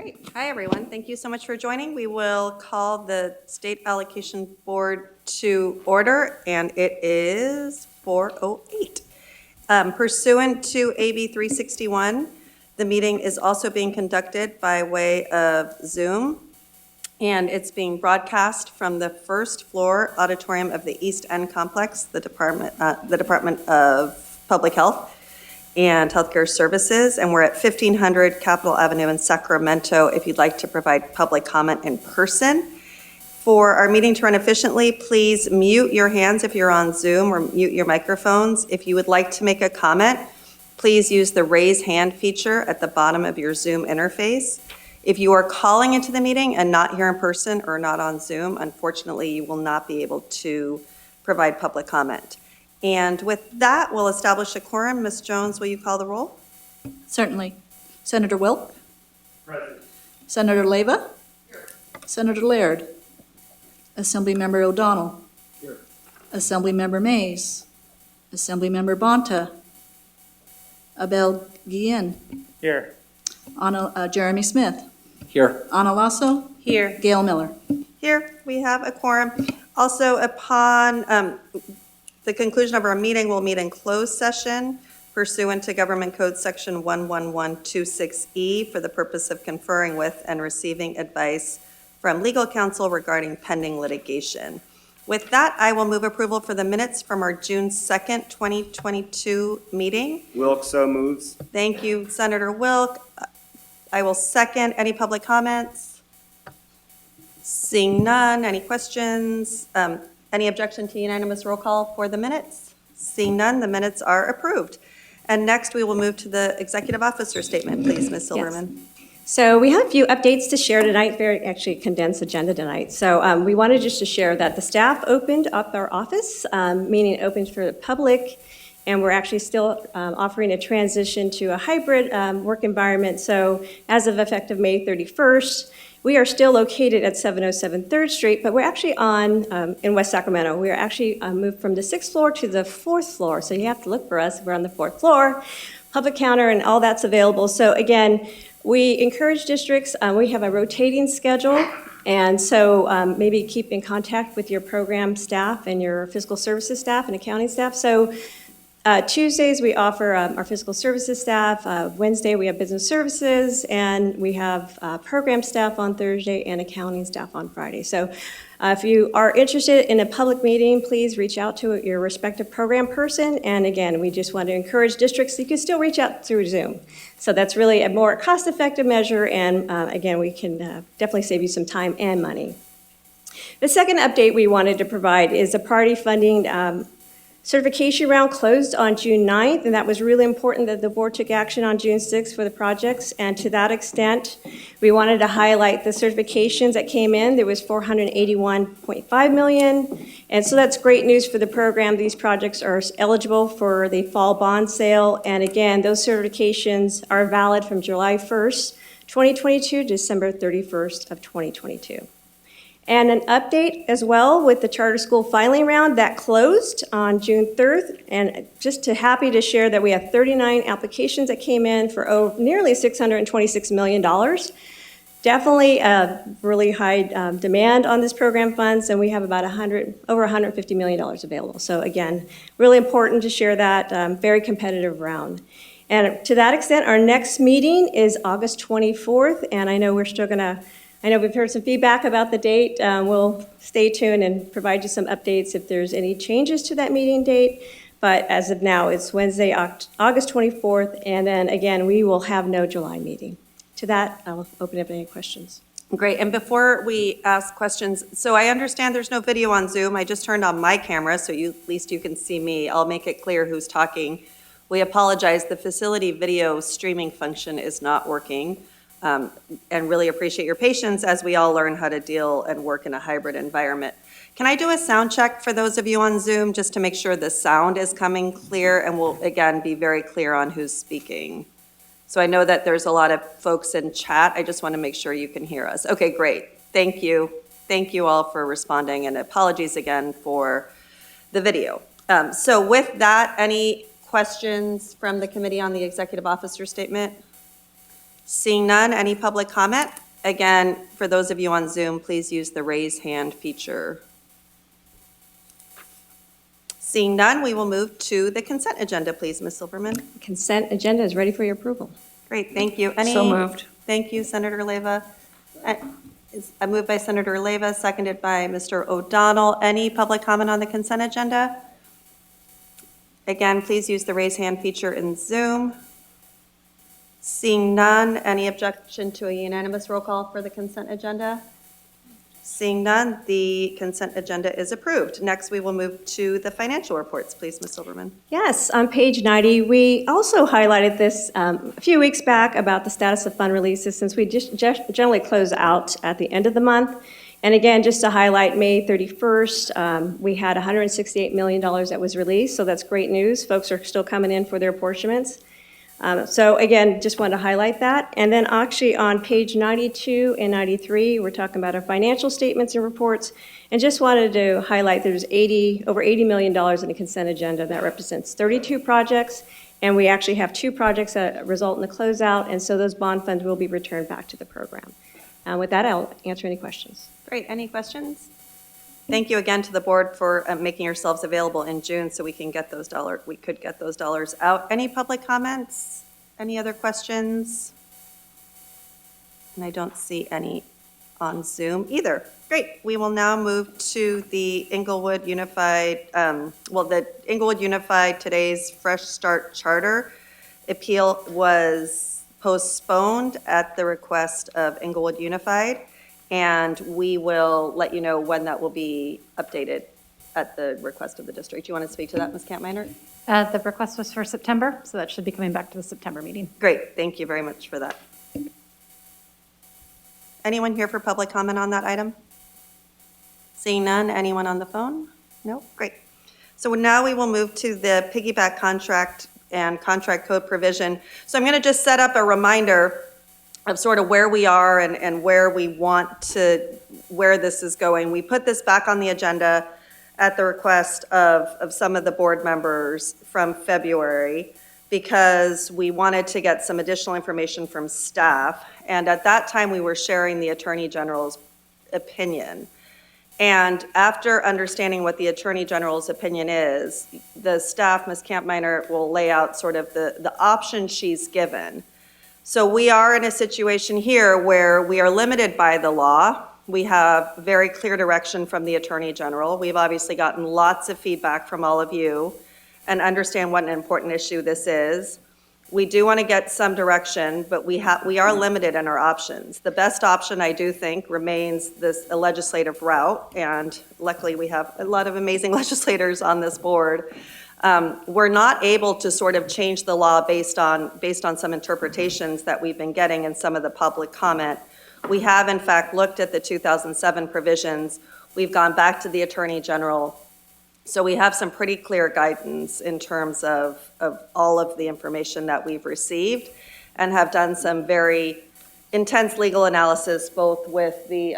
Great. Hi, everyone. Thank you so much for joining. We will call the State Allocation Board to order, and it is 4:08. Pursuant to AB 361, the meeting is also being conducted by way of Zoom, and it's being broadcast from the first floor auditorium of the East End Complex, the Department of Public Health and Healthcare Services, and we're at 1500 Capitol Avenue in Sacramento if you'd like to provide public comment in person. For our meeting to run efficiently, please mute your hands if you're on Zoom or mute your microphones. If you would like to make a comment, please use the raise hand feature at the bottom of your Zoom interface. If you are calling into the meeting and not here in person or not on Zoom, unfortunately, you will not be able to provide public comment. And with that, we'll establish a quorum. Ms. Jones, will you call the roll? Certainly. Senator Wilk? Present. Senator Leyva? Here. Senator Laird? Assemblymember O'Donnell? Here. Assemblymember Mays? Assemblymember Bonta? Abel Guillen? Here. Jeremy Smith? Here. Ana Lasso? Here. Gail Miller? Here, we have a quorum. Also, upon the conclusion of our meeting, we'll meet in closed session pursuant to Government Code Section 11126E for the purpose of conferring with and receiving advice from legal counsel regarding pending litigation. With that, I will move approval for the minutes from our June 2nd, 2022 meeting. Wilk so moves. Thank you, Senator Wilk. I will second. Any public comments? Seeing none. Any questions? Any objection to unanimous roll call for the minutes? Seeing none, the minutes are approved. And next, we will move to the executive officer statement, please, Ms. Silverman. So we have a few updates to share tonight, very actually condensed agenda tonight. So we wanted just to share that the staff opened up our office, meaning it opened for the public, and we're actually still offering a transition to a hybrid work environment. So as of effective May 31st, we are still located at 707 3rd Street, but we're actually in West Sacramento. We are actually moved from the 6th floor to the 4th floor. So you have to look for us. We're on the 4th floor, public counter, and all that's available. So again, we encourage districts, we have a rotating schedule, and so maybe keep in contact with your program staff and your physical services staff and accounting staff. So Tuesdays, we offer our physical services staff. Wednesday, we have business services, and we have program staff on Thursday and accounting staff on Friday. So if you are interested in a public meeting, please reach out to your respective program person. And again, we just want to encourage districts, you can still reach out through Zoom. So that's really a more cost-effective measure, and again, we can definitely save you some time and money. The second update we wanted to provide is a priority funding certification round closed on June 9th, and that was really important that the board took action on June 6th for the projects. And to that extent, we wanted to highlight the certifications that came in. There was $481.5 million, and so that's great news for the program. These projects are eligible for the fall bond sale, and again, those certifications are valid from July 1st, 2022 to December 31st of 2022. And an update as well with the charter school filing round that closed on June 3rd. And just happy to share that we have 39 applications that came in for nearly $626 million. Definitely a really high demand on this program funds, and we have about over $150 million available. So again, really important to share that very competitive round. And to that extent, our next meeting is August 24th, and I know we're still gonna I know we've heard some feedback about the date. We'll stay tuned and provide you some updates if there's any changes to that meeting date. But as of now, it's Wednesday, August 24th, and then again, we will have no July meeting. To that, I'll open up any questions. Great, and before we ask questions, so I understand there's no video on Zoom. I just turned on my camera, so at least you can see me. I'll make it clear who's talking. We apologize, the facility video streaming function is not working. And really appreciate your patience as we all learn how to deal and work in a hybrid environment. Can I do a sound check for those of you on Zoom just to make sure the sound is coming clear, and we'll again be very clear on who's speaking? So I know that there's a lot of folks in chat. I just want to make sure you can hear us. Okay, great. Thank you. Thank you all for responding, and apologies again for the video. So with that, any questions from the committee on the executive officer statement? Seeing none, any public comment? Again, for those of you on Zoom, please use the raise hand feature. Seeing none, we will move to the consent agenda, please, Ms. Silverman. Consent agenda is ready for your approval. Great, thank you. So moved. Thank you, Senator Leyva. I moved by Senator Leyva, seconded by Mr. O'Donnell. Any public comment on the consent agenda? Again, please use the raise hand feature in Zoom. Seeing none, any objection to a unanimous roll call for the consent agenda? Seeing none, the consent agenda is approved. Next, we will move to the financial reports, please, Ms. Silverman. Yes, on page 90, we also highlighted this a few weeks back about the status of fund releases, since we just generally close out at the end of the month. And again, just to highlight, May 31st, we had $168 million that was released, so that's great news. Folks are still coming in for their apportionments. So again, just wanted to highlight that. And then actually on page 92 and 93, we're talking about our financial statements and reports. And just wanted to highlight there's over $80 million in the consent agenda. That represents 32 projects. And we actually have 2 projects that result in the closeout. And so those bond funds will be returned back to the program. With that, I'll answer any questions. Great, any questions? Thank you again to the board for making yourselves available in June so we could get those dollars out. Any public comments? Any other questions? And I don't see any on Zoom either. Great, we will now move to the Inglewood Unified, the Inglewood Unified today's Fresh Start Charter appeal was postponed at the request of Inglewood Unified. And we will let you know when that will be updated at the request of the district. Do you want to speak to that, Ms. Kampminer? The request was for September, so that should be coming back to the September meeting. Great, thank you very much for that. Anyone here for public comment on that item? Seeing none, anyone on the phone? No, great. So now we will move to the piggyback contract and contract code provision. So I'm going to just set up a reminder of sort of where we are and where we want to, where this is going. We put this back on the agenda at the request of some of the board members from February because we wanted to get some additional information from staff. And at that time, we were sharing the Attorney General's opinion. And after understanding what the Attorney General's opinion is, the staff, Ms. Kampminer, will lay out sort of the options she's given. So we are in a situation here where we are limited by the law. We have very clear direction from the Attorney General. We've obviously gotten lots of feedback from all of you and understand what an important issue this is. We do want to get some direction, but we are limited in our options. The best option, I do think, remains a legislative route, and luckily we have a lot of amazing legislators on this board. We're not able to sort of change the law based on some interpretations that we've been getting in some of the public comment. We have, in fact, looked at the 2007 provisions. We've gone back to the Attorney General. So we have some pretty clear guidance in terms of all of the information that we've received and have done some very intense legal analysis both with the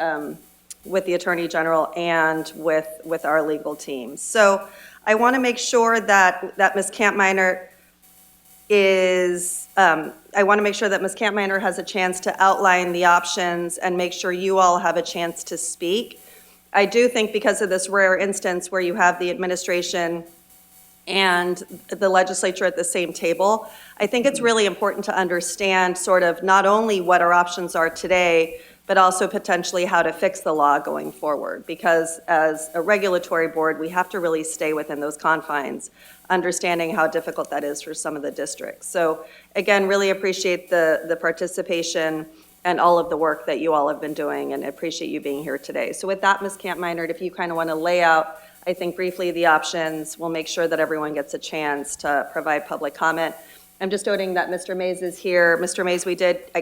Attorney General and with our legal team. So I want to make sure that Ms. Kampminer has a chance to outline the options and make sure you all have a chance to speak. I do think because of this rare instance where you have the administration and the legislature at the same table, I think it's really important to understand sort of not only what our options are today, but also potentially how to fix the law going forward. Because as a regulatory board, we have to really stay within those confines, understanding how difficult that is for some of the districts. So again, really appreciate the participation and all of the work that you all have been doing, and appreciate you being here today. So with that, Ms. Kampminer, if you kind of want to lay out, I think briefly the options, we'll make sure that everyone gets a chance to provide public comment. I'm just noting that Mr. Mays is here. Mr. Mays,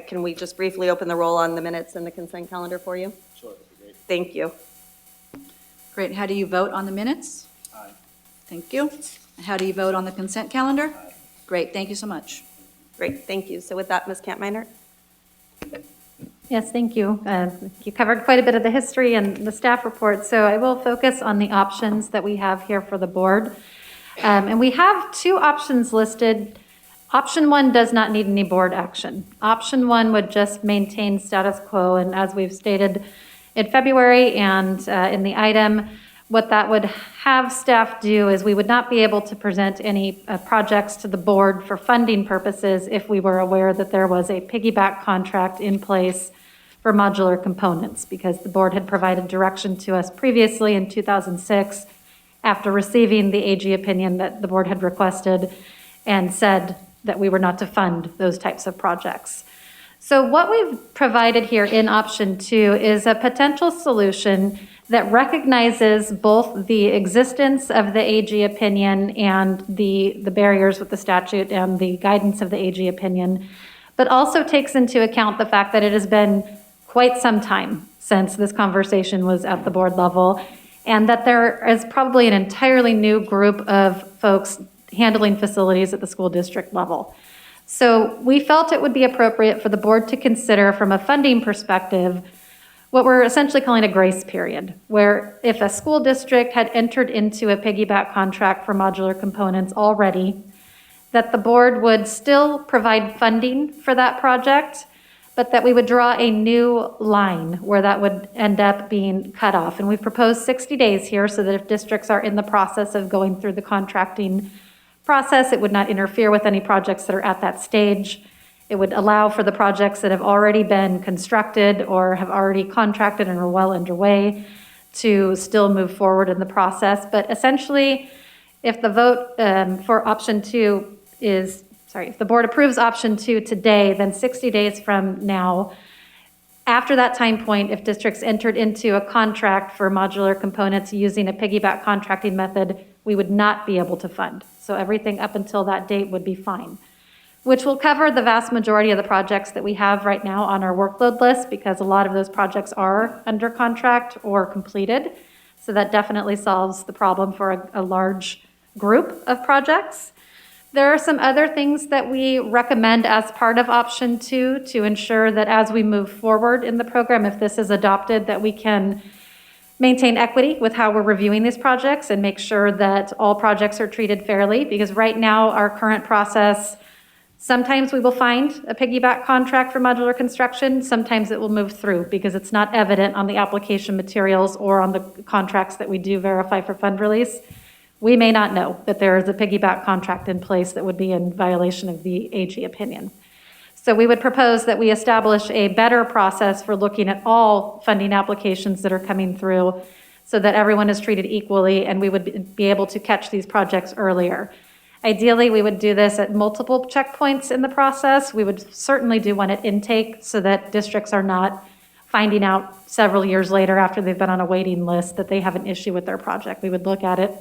can we just briefly open the roll on the minutes and the consent calendar for you? Sure, that'd be great. Thank you. Great. How do you vote on the minutes? Aye. Thank you. And how do you vote on the consent calendar? Aye. Great. Thank you so much. Great, thank you. So with that, Ms. Kampminer? Yes, thank you. You covered quite a bit of the history and the staff report, so I will focus on the options that we have here for the board. And we have 2 options listed Option 1 does not need any board action. Option 1 would just maintain status quo, and as we've stated in February and in the item, what that would have staff do is we would not be able to present any projects to the board for funding purposes if we were aware that there was a piggyback contract in place for modular components, because the board had provided direction to us previously in 2006 after receiving the AG opinion that the board had requested and said that we were not to fund those types of projects. So what we've provided here in option 2 is a potential solution that recognizes both the existence of the AG opinion and the barriers with the statute and the guidance of the AG opinion, but also takes into account the fact that it has been quite some time since this conversation was at the board level, and that there is probably an entirely new group of folks handling facilities at the school district level. So we felt it would be appropriate for the board to consider, from a funding perspective, what we're essentially calling a grace period, where if a school district had entered into a piggyback contract for modular components already, that the board would still provide funding for that project, but that we would draw a new line where that would end up being cut off. And we've proposed 60 days here so that if districts are in the process of going through the contracting process, it would not interfere with any projects that are at that stage. It would allow for the projects that have already been constructed or have already contracted and are well underway to still move forward in the process. But essentially, if the vote for option 2 is, if the board approves option 2 today, then 60 days from now, after that time point, if districts entered into a contract for modular components using a piggyback contracting method, we would not be able to fund. So everything up until that date would be fine, which will cover the vast majority of the projects that we have right now on our workload list, because a lot of those projects are under contract or completed. So that definitely solves the problem for a large group of projects. There are some other things that we recommend as part of option 2 to ensure that as we move forward in the program, if this is adopted, that we can maintain equity with how we're reviewing these projects and make sure that all projects are treated fairly, because right now our current process, sometimes we will find a piggyback contract for modular construction, sometimes it will move through because it's not evident on the application materials or on the contracts that we do verify for fund release. We may not know that there is a piggyback contract in place that would be in violation of the AG opinion. So we would propose that we establish a better process for looking at all funding applications that are coming through so that everyone is treated equally and we would be able to catch these projects earlier. Ideally, we would do this at multiple checkpoints in the process. We would certainly do one at intake so that districts are not finding out several years later after they've been on a waiting list that they have an issue with their project. We would look at it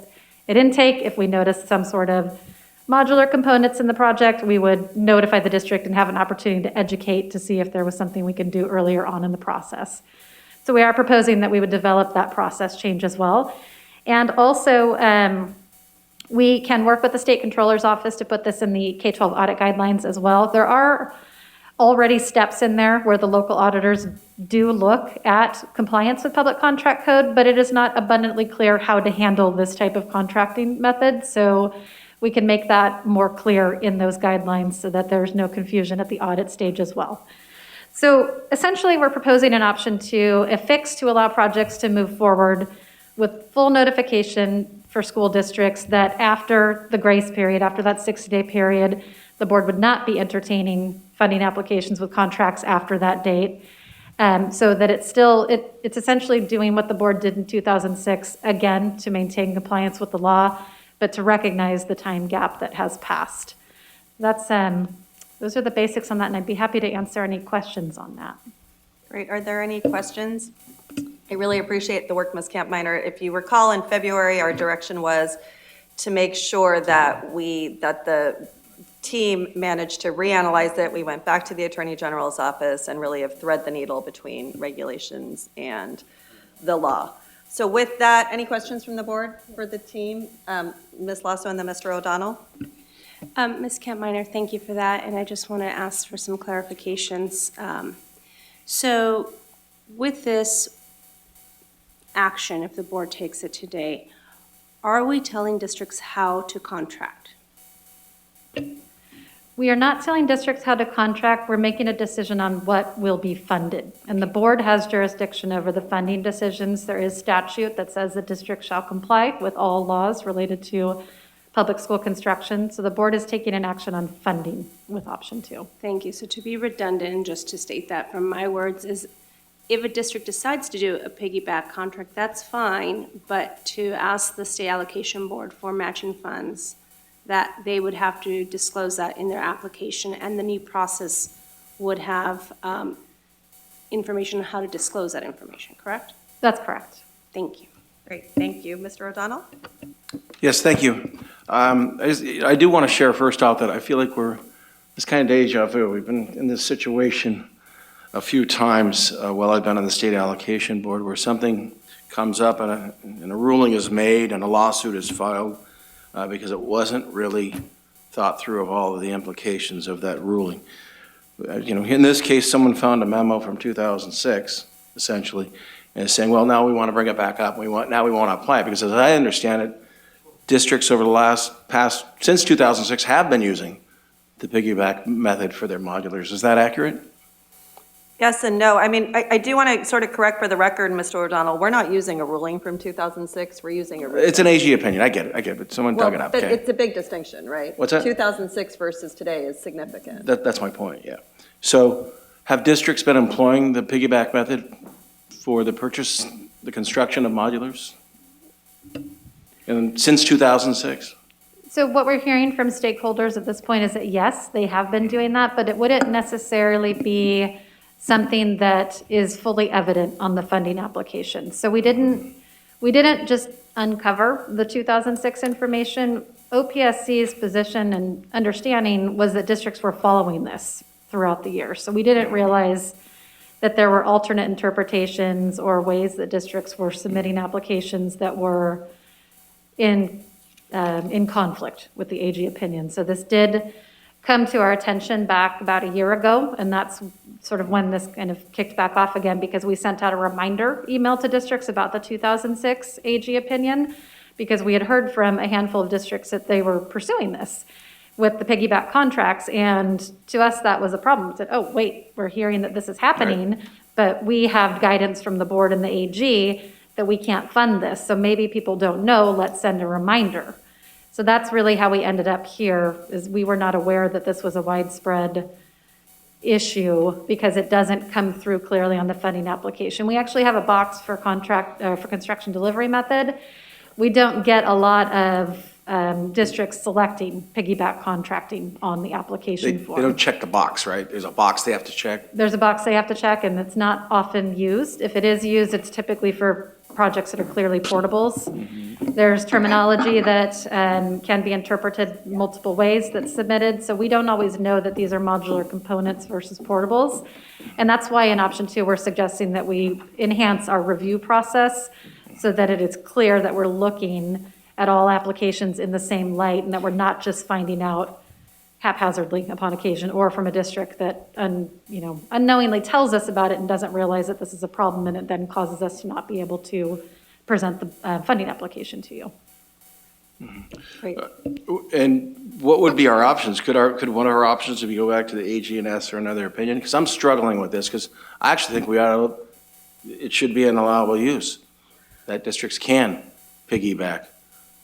at intake. If we noticed some sort of modular components in the project, we would notify the district and have an opportunity to educate to see if there was something we can do earlier on in the process. So we are proposing that we would develop that process change as well. And also, we can work with the state controller's office to put this in the K-12 audit guidelines as well. There are already steps in there where the local auditors do look at compliance with public contract code, but it is not abundantly clear how to handle this type of contracting method. So we can make that more clear in those guidelines so that there's no confusion at the audit stage as well. So essentially, we're proposing an option 2, a fix to allow projects to move forward with full notification for school districts that after the grace period, after that 60-day period, the board would not be entertaining funding applications with contracts after that date. So that it's essentially doing what the board did in 2006, again, to maintain compliance with the law, but to recognize the time gap that has passed. Those are the basics on that, and I'd be happy to answer any questions on that. Great. Are there any questions? I really appreciate the work, Ms. Kampminer. If you recall, in February, our direction was to make sure that the team managed to reanalyze it. We went back to the Attorney General's office and really have thread the needle between regulations and the law. So with that, any questions from the board for the team? Ms. Lasso and then Mr. O'Donnell? Ms. Kampminer, thank you for that, and I just want to ask for some clarifications. So with this action, if the board takes it today, are we telling districts how to contract? We are not telling districts how to contract. We're making a decision on what will be funded. And the board has jurisdiction over the funding decisions. There is statute that says the district shall comply with all laws related to public school construction. So the board is taking an action on funding with option 2. Thank you. So to be redundant, and just to state that from my words, is if a district decides to do a piggyback contract, that's fine, but to ask the state allocation board for matching funds, that they would have to disclose that in their application, and the new process would have information on how to disclose that information, correct? That's correct. Thank you. Great, thank you. Mr. O'Donnell? Yes, thank you. I do want to share first out that I feel like it's kind of deja vu. We've been in this situation a few times while I've been on the state allocation board where something comes up and a ruling is made and a lawsuit is filed because it wasn't really thought through of all of the implications of that ruling. In this case, someone found a memo from 2006, essentially, and is saying, well, now we want to bring it back up. Now we want to apply it, because as I understand it, districts over the since 2006 have been using the piggyback method for their modulars. Is that accurate? Yes and no. I mean, I do want to sort of correct for the record, Mr. O'Donnell, we're not using a ruling from 2006, we're using a. It's an AG opinion, I get it, but someone dug it up, But okay. it's a big distinction, right? What's that? 2006 versus today is significant. That's my point, yeah. So have districts been employing the piggyback method for the construction of modulars? And since 2006? So what we're hearing from stakeholders at this point is that yes, they have been doing that, but it wouldn't necessarily be something that is fully evident on the funding application. So we didn't just uncover the 2006 information. OPSC's position and understanding was that districts were following this throughout the year. So we didn't realize that there were alternate interpretations or ways that districts were submitting applications that were in conflict with the AG opinion. So this did come to our attention back about a year ago, and that's sort of when this kind of kicked back off again, because we sent out a reminder email to districts about the 2006 AG opinion, because we had heard from a handful of districts that they were pursuing this with the piggyback contracts, and to us that was a problem. We said, oh, wait, we're hearing that this is happening, right, but we have guidance from the board and the AG that we can't fund this, so maybe people don't know, let's send a reminder. So that's really how we ended up here, is we were not aware that this was a widespread issue because it doesn't come through clearly on the funding application. We actually have a box for construction delivery method. We don't get a lot of districts selecting piggyback contracting on the application form. They don't check the box, right? There's a box they have to check? There's a box they have to check, and it's not often used. If it is used, it's typically for projects that are clearly portables. There's terminology that can be interpreted multiple ways that's submitted, so we don't always know that these are modular components versus portables. And that's why in option 2, we're suggesting that we enhance our review process so that it is clear that we're looking at all applications in the same light, and that we're not just finding out haphazardly upon occasion, or from a district that unknowingly tells us about it and doesn't realize that this is a problem, and it then causes us to not be able to present the funding application to you. Great. And what would be our options? Could one of our options be go back to the AG and ask for another opinion? Because I'm struggling with this, because I actually think it should be an allowable use, that districts can piggyback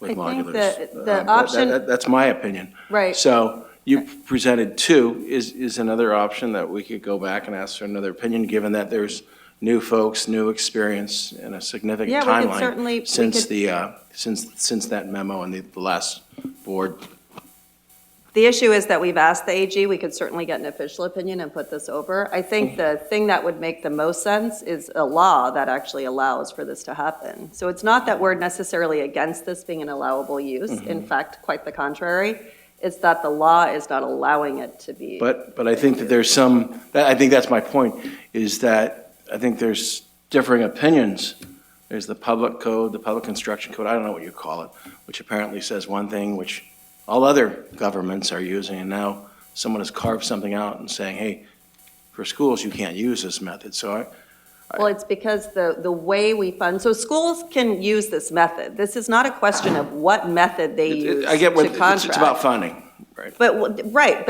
with modulars. I think the option. That's my opinion. Right. So you presented 2. Is another option that we could go back and ask for another opinion, given that there's new folks, new experience, and a significant Yeah, we could certainly- timeline since that memo and the last board. The issue is that we've asked the AG, we could certainly get an official opinion and put this over. I think the thing that would make the most sense is a law that actually allows for this to happen. So it's not that we're necessarily against this being an allowable use. In fact, quite the contrary. It's that the law is not allowing it to be. But I think that I think that's my point, is that I think there's differing opinions. There's the public code, the public construction code, I don't know what you call it, which apparently says one thing, which all other governments are using, and now someone has carved something out and saying, hey, for schools, you can't use this method. So Well, it's because the way we fund, so schools can use this method. This is not a question of what method they use I get to what contract. it's about funding. But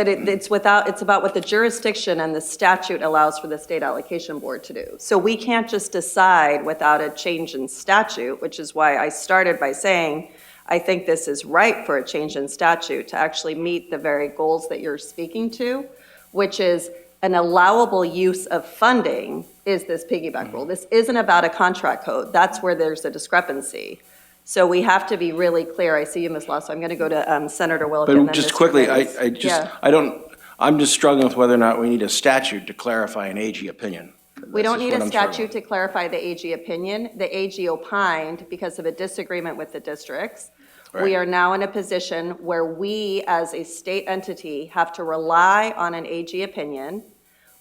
it's about what the jurisdiction and the statute allows for the state allocation board to do. So we can't just decide without a change in statute, which is why I started by saying, I think this is right for a change in statute to actually meet the very goals that you're speaking to, which is an allowable use of funding is this piggyback rule. This isn't about a contract code. That's where there's a discrepancy. So we have to be really clear. I see you, Ms. Law, so I'm going to go to Senator Wilk and then But just Mr. quickly, Mays. I I'm just struggling with whether or not we need a statute to clarify an AG opinion. We don't That's need just a what I'm statute struggling to clarify the AG opinion. The AG opined because of a disagreement with the districts. We Right. are now in a position where we, as a state entity, have to rely on an AG opinion.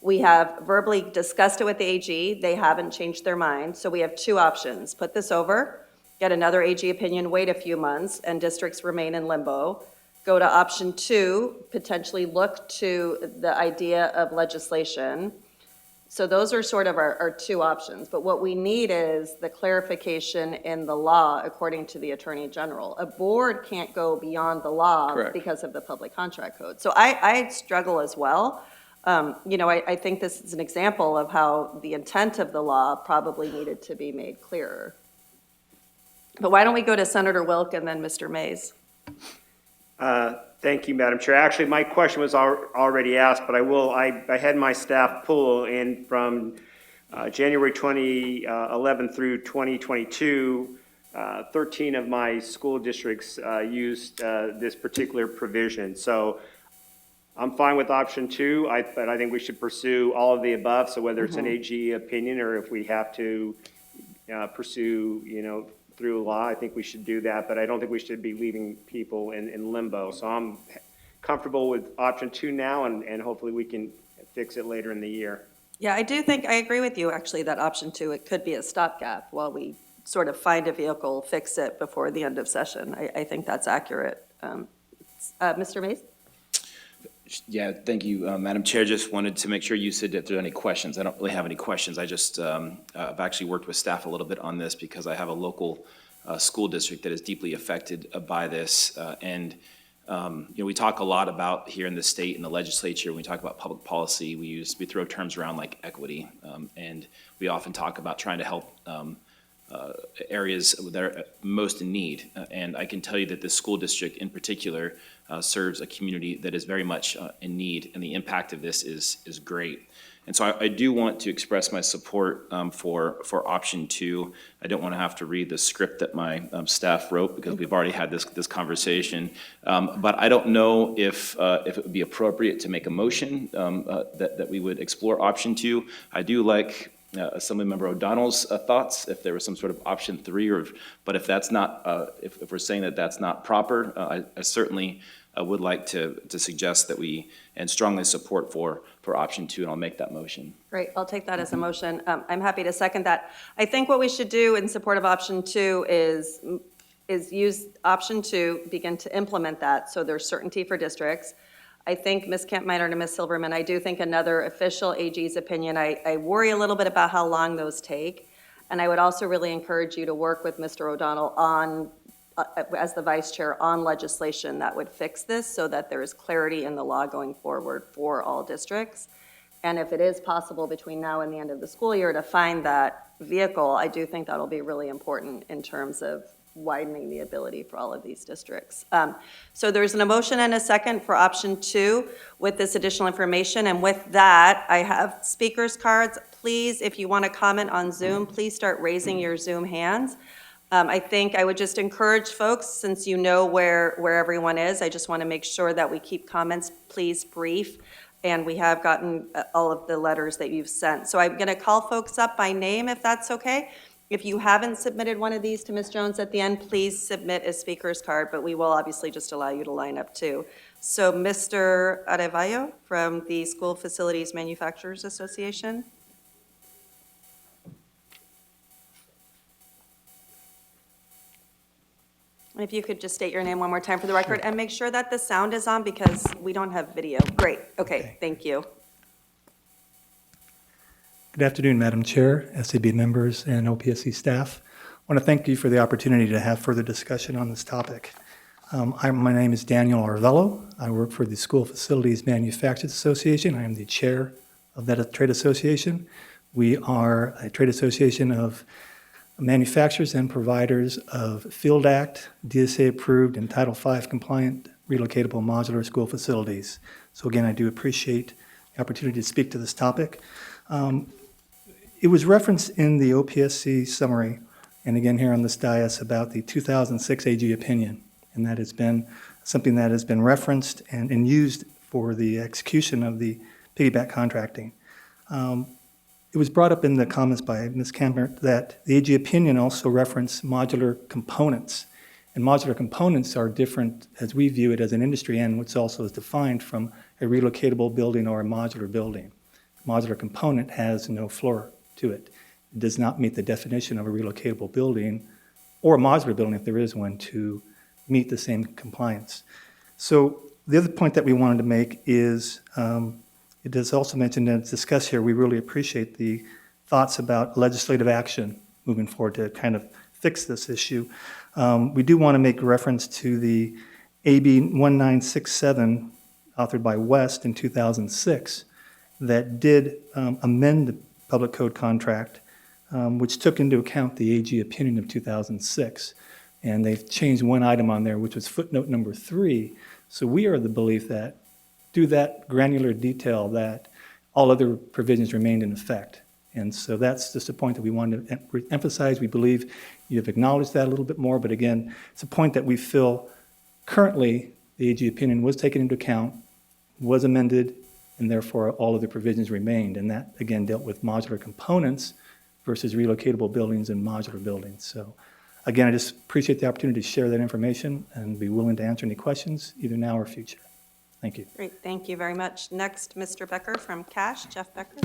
We have verbally discussed it with the AG. They haven't changed their mind. So we have two options. Put this over, get another AG opinion, wait a few months, and districts remain in limbo. Go to option two, potentially look to the idea of legislation. So those are sort of our two options. But what we need is the clarification in the law according to the Attorney General. A board can't go beyond the law Correct. because of the Public Contract Code. So I struggle as well. I think this is an example of how the intent of the law probably needed to be made clearer. But why don't we go to Senator Wilk and then Mr. Mays? Thank you, Madam Chair. Actually, my question was already asked, but I had my staff pull in from January 2011 through 2022. 13 of my school districts used this particular provision. So I'm fine with option two, but I think we should pursue all of the above. So whether it's an AG opinion or if we have to pursue, through law, I think we should do that, but I don't think we should be leaving people in limbo. So I'm comfortable with option two now, and hopefully we can fix it later in the year. Yeah, I agree with you, actually, that option two, it could be a stopgap while we sort of find a vehicle, fix it before the end of session. I think that's accurate. Mr. Mays? Yeah, thank you, Madam Chair. Just wanted to make sure you said if there are any questions. I don't really have any questions. I just, I've actually worked with staff a little bit on this because I have a local school district that is deeply affected by this. We talk a lot about here in the state and the legislature, when we talk about public policy, we throw terms around like equity. And we often talk about trying to help areas that are most in need. And I can tell you that this school district in particular serves a community that is very much in need, and the impact of this is great. And so I do want to express my support for option two. I don't want to have to read the script that my staff wrote because we've already had this conversation. But I don't know if it would be appropriate to make a motion that we would explore option two. I do like Assemblymember O'Donnell's thoughts, if there was some sort of option three, but if that's not, if we're saying that that's not proper, I certainly would like to suggest that we, and strongly support for option two, and I'll make that motion. Great, I'll take that as a motion. I'm happy to second that. I think what we should do in support of option two is use option two, begin to implement that, so there's certainty for districts. I think Ms. Kampminer and Ms. Silverman, I do think another official AG's opinion, I worry a little bit about how long those take. And I would also really encourage you to work with Mr. O'Donnell on, as the vice chair, on legislation that would fix this so that there is clarity in the law going forward for all districts. And if it is possible between now and the end of the school year to find that vehicle, I do think that'll be really important in terms of widening the ability for all of these districts. So there's an motion and a second for option two with this additional information. And with that, I have speakers cards. Please, if you want to comment on Zoom, please start raising your Zoom hands. I think I would just encourage folks, since you know where everyone is, I just want to make sure that we keep comments, please, brief. And we have gotten all of the letters that you've sent. So I'm going to call folks up by name, if that's okay. If you haven't submitted one of these to Ms. Jones at the end, please submit a speaker's card, but we will obviously just allow you to line up too. So Mr. Arevallo from the School Facilities Manufacturers Association. And if you could just state your name one more time for the record and make sure that the sound is on because we don't have video. Great, okay, thank you. Good afternoon, Madam Chair, SAB members, and OPSC staff. I want to thank you for the opportunity to have further discussion on this topic. My name is Daniel Arvello. I work for the School Facilities Manufacturers Association. I am the chair of that trade association. We are a trade association of manufacturers and providers of Field Act, DSA-approved, and Title V compliant relocatable modular school facilities. So again, I do appreciate the opportunity to speak to this topic. It was referenced in the OPSC summary, and again here on this dais, about the 2006 AG opinion, and that has been something that has been referenced and used for the execution of the piggyback contracting. It was brought up in the comments by Ms. Camper that the AG opinion also referenced modular components. And modular components are different, as we view it as an industry, and what's also is defined from a relocatable building or a modular building. Modular component has no floor to it. It does not meet the definition of a relocatable building or a modular building, if there is one, to meet the same compliance. So the other point that we wanted to make is, it is also mentioned and it's discussed here, we really appreciate the thoughts about legislative action moving forward to kind of fix this issue. We do want to make reference to the AB 1967, authored by West in 2006, that did amend the public code contract, which took into account the AG opinion of 2006. And they've changed one item on there, which was footnote number 3. So we are of the belief that through that granular detail that all other provisions remained in effect. And so that's just a point that we wanted to emphasize. We believe you have acknowledged that a little bit more, but again, it's a point that we feel currently the AG opinion was taken into account, was amended, and therefore all of the provisions remained. And that, again, dealt with modular components versus relocatable buildings and modular buildings. So again, I just appreciate the opportunity to share that information and be willing to answer any questions, either now or future. Thank you. Great, thank you very much. Next, Mr. Becker from Cash, Jeff Becker.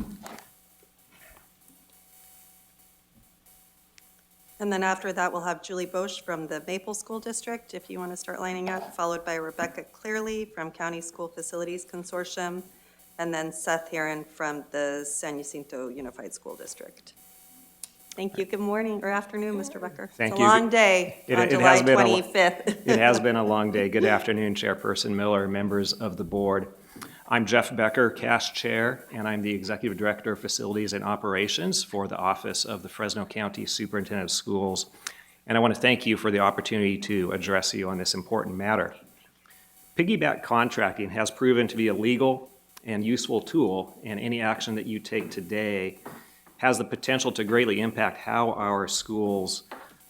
And then after that, we'll have Julie Bosch from the Maple School District, if you want to start lining up, followed by Rebecca Clearly from County School Facilities Consortium, and then Seth Heron from the San Jacinto Unified School District. Thank you. Good morning or afternoon, Mr. Becker. Thank It's you. a long day on It July has been a 25th. It has been a long day. Good afternoon, Chairperson Miller, members of the board. I'm Jeff Becker, CASH Chair, and I'm the Executive Director of Facilities and Operations for the Office of the Fresno County Superintendent of Schools. And I want to thank you for the opportunity to address you on this important matter. Piggyback contracting has proven to be a legal and useful tool, and any action that you take today has the potential to greatly impact how our schools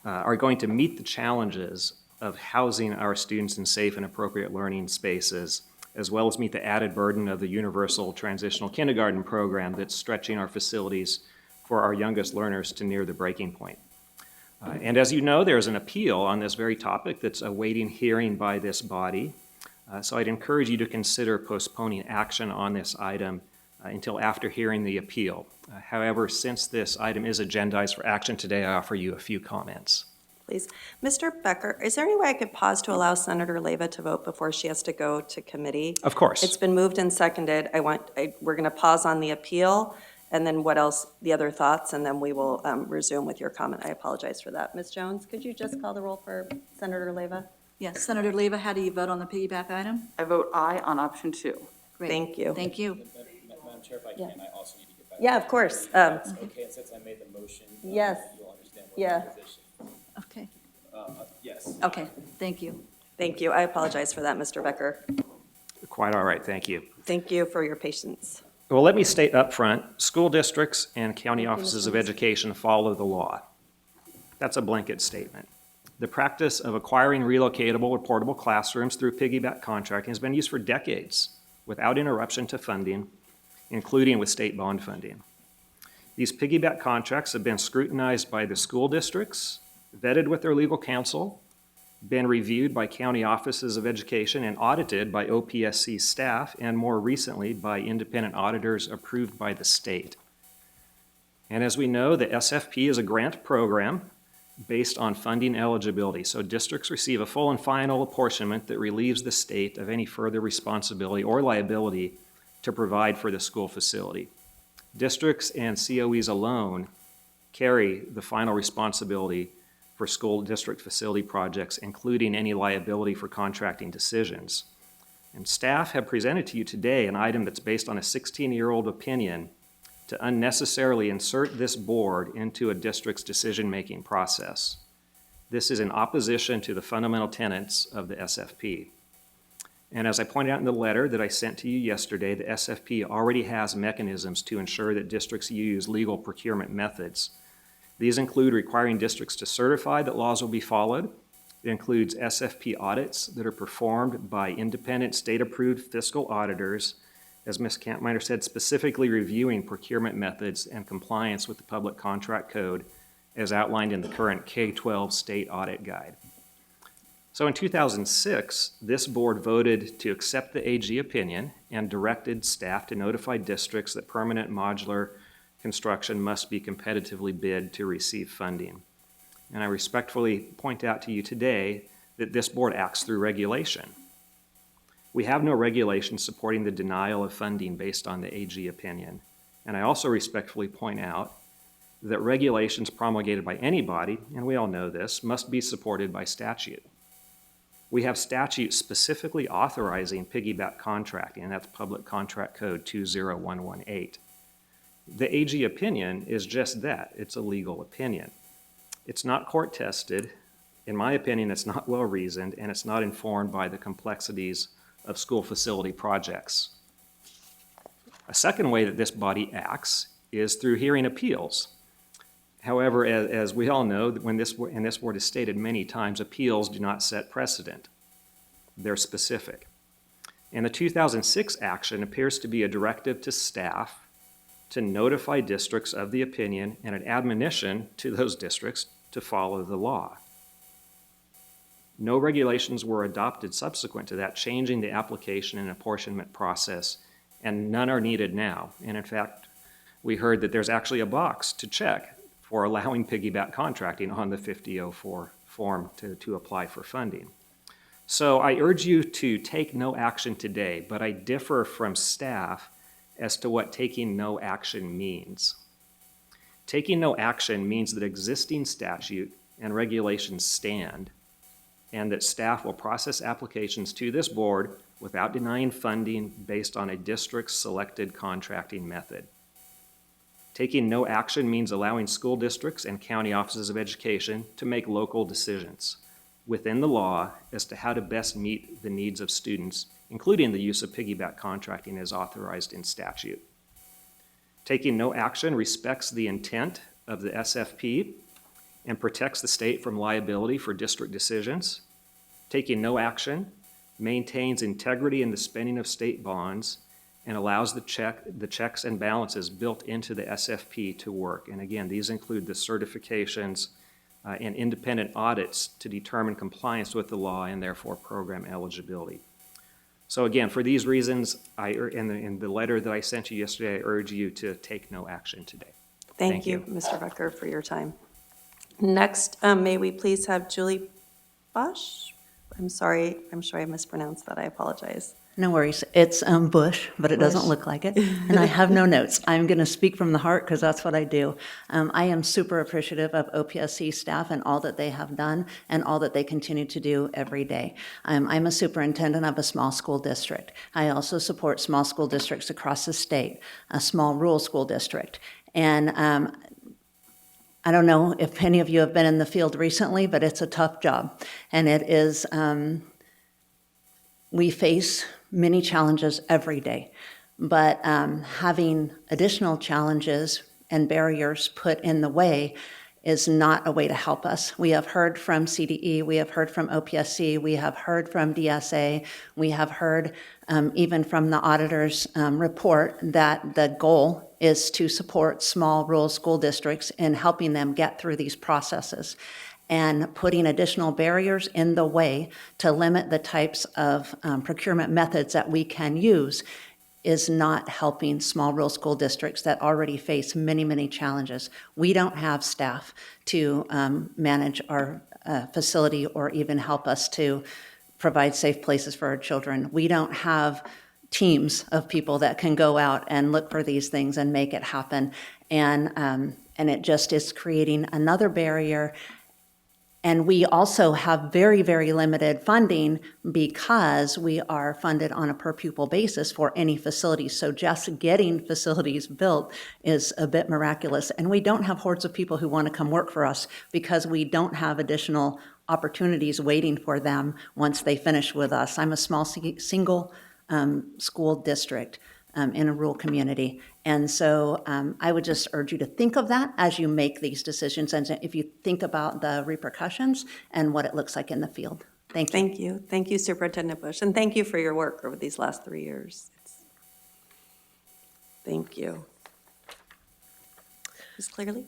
are going to meet the challenges of housing our students in safe and appropriate learning spaces, as well as meet the added burden of the universal transitional kindergarten program that's stretching our facilities for our youngest learners to near the breaking point. And as you know, there's an appeal on this very topic that's awaiting hearing by this body. So I'd encourage you to consider postponing action on this item until after hearing the appeal. However, since this item is agendized for action today, I offer you a few comments. Please. Mr. Becker, is there any way I could pause to allow Senator Leyva to vote before she has to go to committee? Of course. It's been moved and seconded. We're going to pause on the appeal, and then what else, the other thoughts, and then we will resume with your comment. I apologize for that. Ms. Jones, could you just call the roll for Senator Leyva? Yes, Senator Leyva, how do you vote on the piggyback item? I vote aye on option 2. Great. Thank you. Thank you. Madam Chair, if I can, I also need to get back. Yeah, of course. Okay, and since I made the motion, Yes. you'll understand Yeah. what my position. Okay, Yes. okay, thank you. Thank you. I apologize for that, Mr. Becker. Quite all right, thank you. Thank you for your patience. Well, let me state up front: school districts and county offices of education follow the law. That's a blanket statement. The practice of acquiring relocatable or portable classrooms through piggyback contracting has been used for decades without interruption to funding, including with state bond funding. These piggyback contracts have been scrutinized by the school districts, vetted with their legal counsel, been reviewed by county offices of education, and audited by OPSC staff, and more recently by independent auditors approved by the state. And as we know, the SFP is a grant program based on funding eligibility, so districts receive a full and final apportionment that relieves the state of any further responsibility or liability to provide for the school facility. Districts and COEs alone carry the final responsibility for school district facility projects, including any liability for contracting decisions. And staff have presented to you today an item that's based on a 16-year-old opinion to unnecessarily insert this board into a district's decision-making process. This is in opposition to the fundamental tenets of the SFP. And as I pointed out in the letter that I sent to you yesterday, the SFP already has mechanisms to ensure that districts use legal procurement methods. These include requiring districts to certify that laws will be followed. It includes SFP audits that are performed by independent state-approved fiscal auditors, as Ms. Kampminer said, specifically reviewing procurement methods and compliance with the Public Contract Code as outlined in the current K-12 state audit guide. So in 2006, this board voted to accept the AG opinion and directed staff to notify districts that permanent modular construction must be competitively bid to receive funding. And I respectfully point out to you today that this board acts through regulation. We have no regulation supporting the denial of funding based on the AG opinion. And I also respectfully point out that regulations promulgated by anybody, and we all know this, must be supported by statute. We have statutes specifically authorizing piggyback contracting, and that's Public Contract Code 20118. The AG opinion is just that. It's a legal opinion. It's not court-tested. In my opinion, it's not well-reasoned, and it's not informed by the complexities of school facility projects. A second way that this body acts is through hearing appeals. However, as we all know, when this board has stated many times, appeals do not set precedent. They're specific. And the 2006 action appears to be a directive to staff to notify districts of the opinion and an admonition to those districts to follow the law. No regulations were adopted subsequent to that, changing the application and apportionment process, and none are needed now. And in fact, we heard that there's actually a box to check for allowing piggyback contracting on the 5004 form to apply for funding. So I urge you to take no action today, but I differ from staff as to what taking no action means. Taking no action means that existing statute and regulations stand, and that staff will process applications to this board without denying funding based on a district's selected contracting method. Taking no action means allowing school districts and county offices of education to make local decisions within the law as to how to best meet the needs of students, including the use of piggyback contracting as authorized in statute. Taking no action respects the intent of the SFP and protects the state from liability for district decisions. Taking no action maintains integrity in the spending of state bonds and allows the checks and balances built into the SFP to work. And again, these include the certifications and independent audits to determine compliance with the law and therefore program eligibility. So again, for these reasons, in the letter that I sent you yesterday, I urge you to take no action today. Thank you, Mr. Becker, for your time. Next, may we please have Julie Bosch? I'm sorry, I'm sure I mispronounced that. I apologize. No worries. It's Bush, but it doesn't look like it. And I have no notes. I'm going to speak from the heart because that's what I do. I am super appreciative of OPSC staff and all that they have done and all that they continue to do every day. I'm a superintendent of a small school district. I also support small school districts across the state, a small rural school district. And I don't know if any of you have been in the field recently, but it's a tough job. And it is, we face many challenges every day, but having additional challenges and barriers put in the way is not a way to help us. We have heard from CDE, we have heard from OPSC, we have heard from DSA, we have heard even from the auditor's report that the goal is to support small rural school districts in helping them get through these processes. And putting additional barriers in the way to limit the types of procurement methods that we can use is not helping small rural school districts that already face many, many challenges. We don't have staff to manage our facility or even help us to provide safe places for our children. We don't have teams of people that can go out and look for these things and make it happen. And it just is creating another barrier And we also have very, very limited funding because we are funded on a per pupil basis for any facilities. So just getting facilities built is a bit miraculous. And we don't have hordes of people who want to come work for us because we don't have additional opportunities waiting for them once they finish with us. I'm a small single school district in a rural community. And so I would just urge you to think of that as you make these decisions, and if you think about the repercussions and what it looks like in the field. Thank you. Thank you. Thank you, Superintendent Bush, and thank you for your work over these last 3 years. Thank you. Ms. Clearly?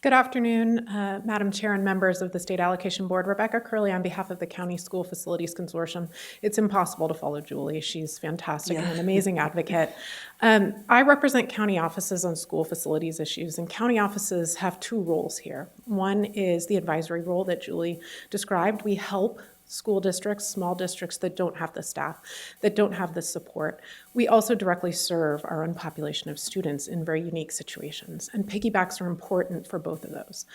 Good afternoon, Madam Chair and members of the State Allocation Board. Rebecca Curley on behalf of the County School Facilities Consortium. It's impossible to follow Julie. She's fantastic and an amazing advocate. I represent county offices on school facilities issues, and county offices have two roles here. One is the advisory role that Julie described. We help school districts, small districts that don't have the staff, that don't have the support. We also directly serve our own population of students in very unique situations, and piggybacks are important for both of those.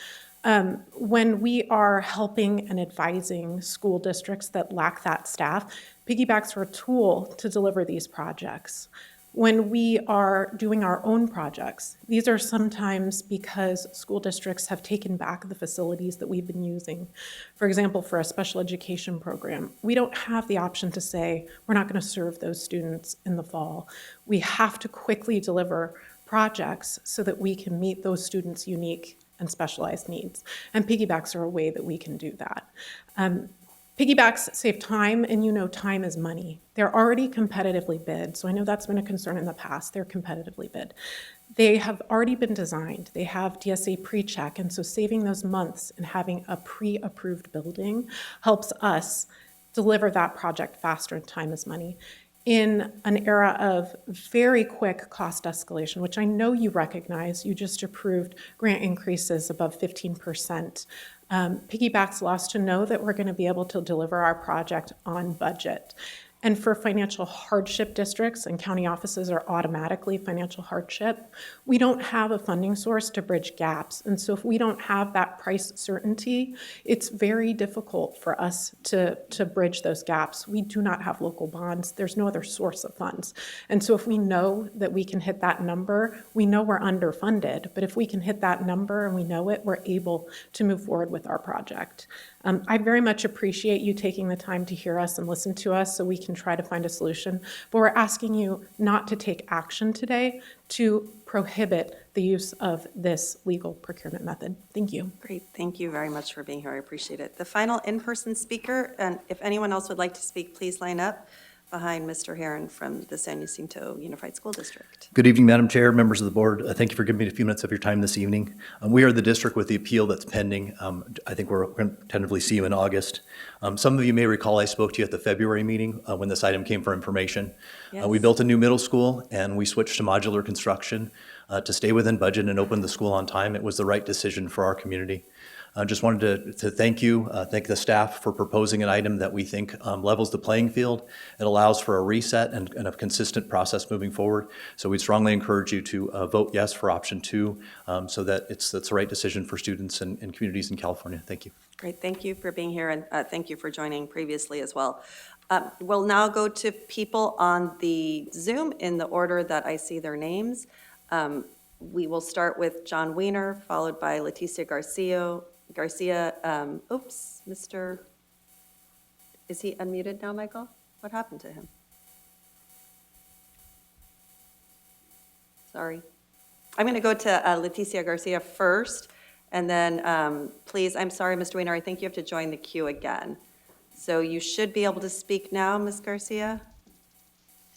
When we are helping and advising school districts that lack that staff, piggybacks are a tool to deliver these projects. When we are doing our own projects, these are sometimes because school districts have taken back the facilities that we've been using. For example, for a special education program, we don't have the option to say, we're not going to serve those students in the fall. We have to quickly deliver projects so that we can meet those students' unique and specialized needs. And piggybacks are a way that we can do that. Piggybacks save time, and you know time is money. They're already competitively bid, so I know that's been a concern in the past. They're competitively bid. They have already been designed. They have DSA pre-check, and so saving those months and having a pre-approved building helps us deliver that project faster, and time is money. In an era of very quick cost escalation, which I know you recognize, you just approved grant increases above 15%. Piggybacks allow us to know that we're going to be able to deliver our project on budget. And for financial hardship districts, and county offices are automatically financial hardship, we don't have a funding source to bridge gaps. And so if we don't have that price certainty, it's very difficult for us to bridge those gaps. We do not have local bonds. There's no other source of funds. And so if we know that we can hit that number, we know we're underfunded. But if we can hit that number and we know it, we're able to move forward with our project. I very much appreciate you taking the time to hear us and listen to us so we can try to find a solution. But we're asking you not to take action today to prohibit the use of this legal procurement method. Thank you. Great. Thank you very much for being here. I appreciate it. The final in-person speaker, and if anyone else would like to speak, please line up behind Mr. Heron from the San Jacinto Unified School District. Good evening, Madam Chair, members of the board. Thank you for giving me a few minutes of your time this evening. We are the district with the appeal that's pending. I think we're going to tentatively see you in August. Some of you may recall I spoke to you at the February meeting when this item came for information. Yes. We built a new middle school and we switched to modular construction to stay within budget and open the school on time. It was the right decision for our community. I just wanted to thank you, thank the staff for proposing an item that we think levels the playing field. It allows for a reset and a consistent process moving forward. So we strongly encourage you to vote yes for option 2 so that that's the right decision for students and communities in California. Thank you. Great. Thank you for being here, and thank you for joining previously as well. We'll now go to people on the Zoom in the order that I see their names. We will start with John Weiner, followed by Leticia Garcia, Mr. Is he unmuted now, Michael? What happened to him? Sorry. I'm going to go to Leticia Garcia first, and then please, I'm sorry, Mr. Weiner, I think you have to join the queue again. So you should be able to speak now, Ms. Garcia.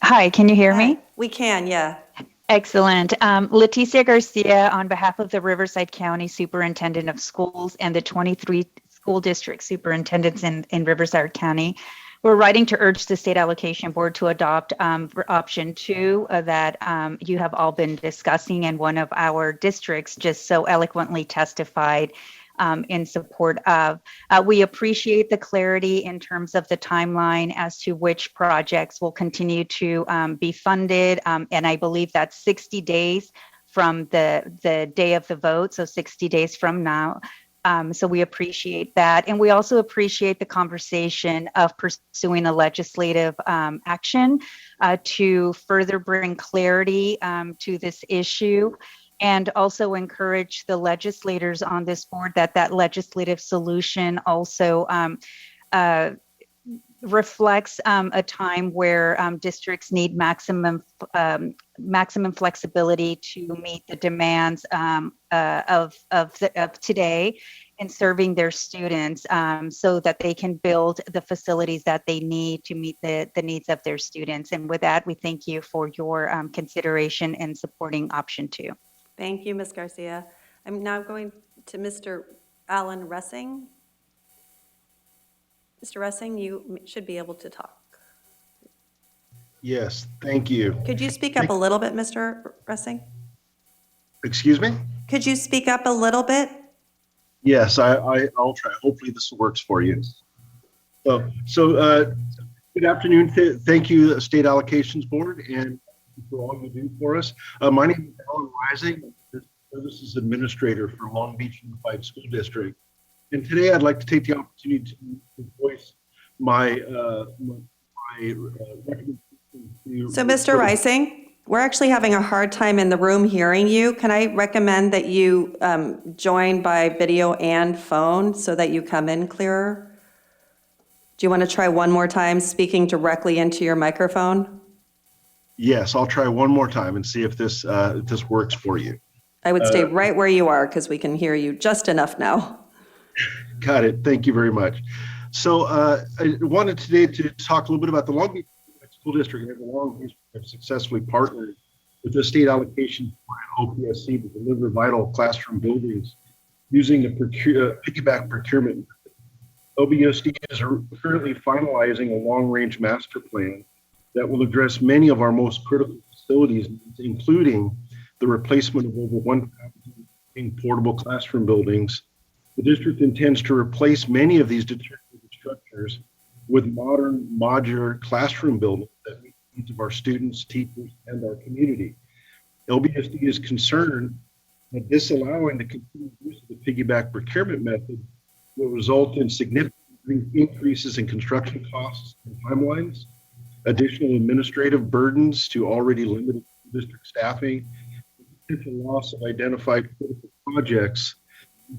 Hi, can you hear me? We can, yeah. Excellent. Leticia Garcia on behalf of the Riverside County Superintendent of Schools and the 23 school district superintendents in Riverside County. We're writing to urge the State Allocation Board to adopt option 2 that you have all been discussing, and one of our districts just so eloquently testified in support of. We appreciate the clarity in terms of the timeline as to which projects will continue to be funded. And I believe that's 60 days from the day of the vote, so 60 days from now. So we appreciate that. And we also appreciate the conversation of pursuing a legislative action to further bring clarity to this issue, and also encourage the legislators on this board that legislative solution also reflects a time where districts need maximum flexibility to meet the demands of today in serving their students, so that they can build the facilities that they need to meet the needs of their students. And with that, we thank you for your consideration and supporting option 2. Thank you, Ms. Garcia. I'm now going to Mr. Alan Ressing. Mr. Ressing, you should be able to talk. Yes, thank you. Could you speak up a little bit, Mr. Ressing? Excuse me? Could you speak up a little bit? Yes, I'll try. Hopefully this works for you. So good afternoon. Thank you, State Allocations Board, and for all you do for us. My name is Alan Rising. I'm the Services Administrator for Long Beach Unified School District. And today I'd like to take the opportunity to voice my recommendation. So, Mr. Rising, we're actually having a hard time in the room hearing you. Can I recommend that you join by video and phone so that you come in clearer? Do you want to try one more time speaking directly into your microphone? Yes, I'll try one more time and see if this works for you. I would stay right where you are because we can hear you just enough now. Got it. Thank you very much. So I wanted today to talk a little bit about the Long Beach School District. We have a long history of successfully partnered with the state allocation plan OPSC to deliver vital classroom buildings using the piggyback procurement. OBSD is currently finalizing a long-range master plan that will address many of our most critical facilities, including the replacement of over 1,000 portable classroom buildings. The district intends to replace many of these deteriorated structures with modern modular classroom buildings that meet the needs of our students, teachers, and our community. LBSD is concerned that disallowing the continued use of the piggyback procurement method will result in significant increases in construction costs and timelines, additional administrative burdens to already limited district staffing, and potential loss of identified critical projects,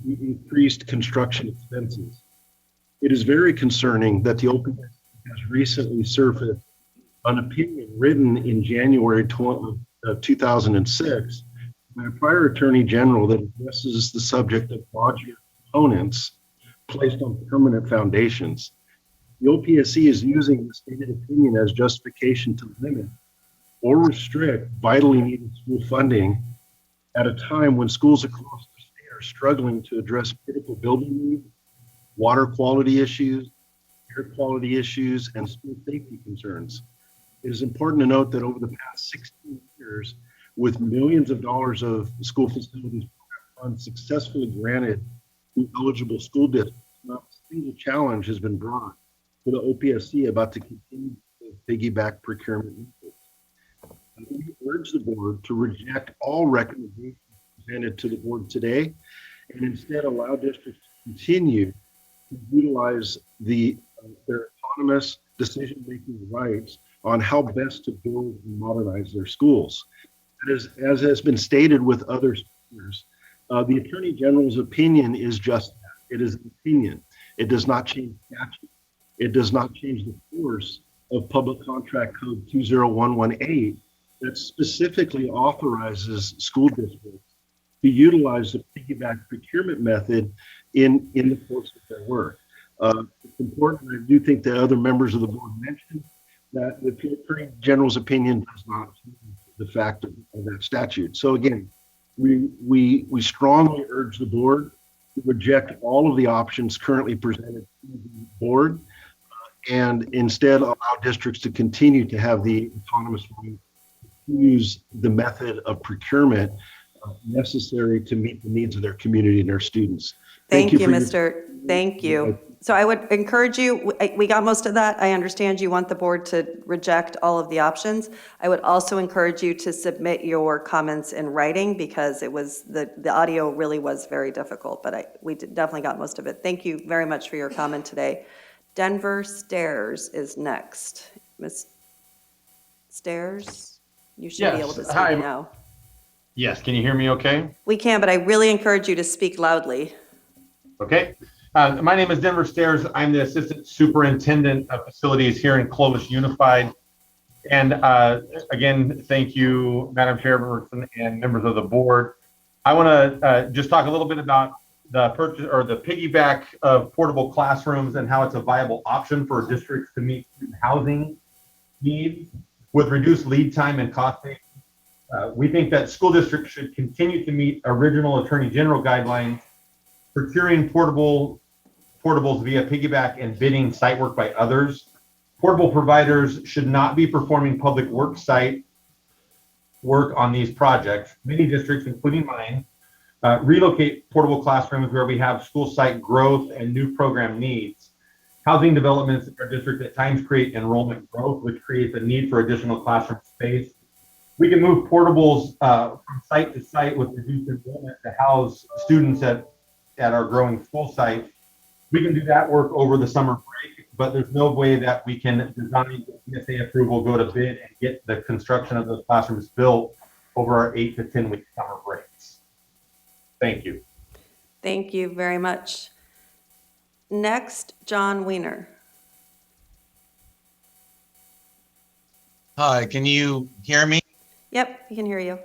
increased construction expenses. It is very concerning that the OPSC has recently surfaced an opinion written in January 2006 by a prior Attorney General that addresses the subject of modular components placed on permanent foundations. The OPSC is using the stated opinion as justification to limit or restrict vitally needed school funding at a time when schools across the state are struggling to address critical building needs, water quality issues, air quality issues, and school safety concerns. It is important to note that over the past 16 years, with millions of dollars of school facilities funds successfully granted to eligible school districts, not a single challenge has been brought to the OPSC about the continued piggyback procurement methods. We urge the board to reject all recommendations presented to the board today and instead allow districts to continue to utilize their autonomous decision-making rights on how best to build and modernize their schools. As has been stated with other speakers, the Attorney General's opinion is just that. It is an opinion. It does not change statute. It does not change the force of Public Contract Code 20118 that specifically authorizes school districts to utilize the piggyback procurement method in the course of their work. It's important, I do think that other members of the board mentioned that the Attorney General's opinion does not change the fact of that statute. So again, we strongly urge the board to reject all of the options currently presented to the board and instead allow districts to continue to have the autonomous right to use the method of procurement necessary to meet the needs of their community and their students. Thank you, for your- Thank you. So I would encourage you, we got most of that. I understand you want the board to reject all of the options. I would also encourage you to submit your comments in writing because it was, the audio really was very difficult, but we definitely got most of it. Thank you very much for your comment today. Denver Stairs is next. Ms. Stairs, you should be able to Yes, speak hi. now. Yes, can you hear me okay? We can, but I really encourage you to speak loudly. Okay. My name is Denver Stairs. I'm the Assistant Superintendent of Facilities here in Clovis Unified. And again, thank you, Madam Chairperson and members of the board. I want to just talk a little bit about the purchase or the piggyback of portable classrooms and how it's a viable option for districts to meet student housing needs with reduced lead time and cost savings. We think that school districts should continue to meet original Attorney General guidelines, procuring portables via piggyback and bidding site work by others. Portable providers should not be performing public work site work on these projects. Many districts, including mine, relocate portable classrooms where we have school site growth and new program needs. Housing developments in our district at times create enrollment growth, which creates a need for additional classroom space. We can move portables from site to site with reduced enrollment to house students at our growing school site. We can do that work over the summer break, but there's no way that we can design TSA approval, go to bid, and get the construction of those classrooms built over our 8 to 10 week summer breaks. Thank you. Thank you very much. Next, John Weiner. Hi, can you hear me? Yep, we can hear you.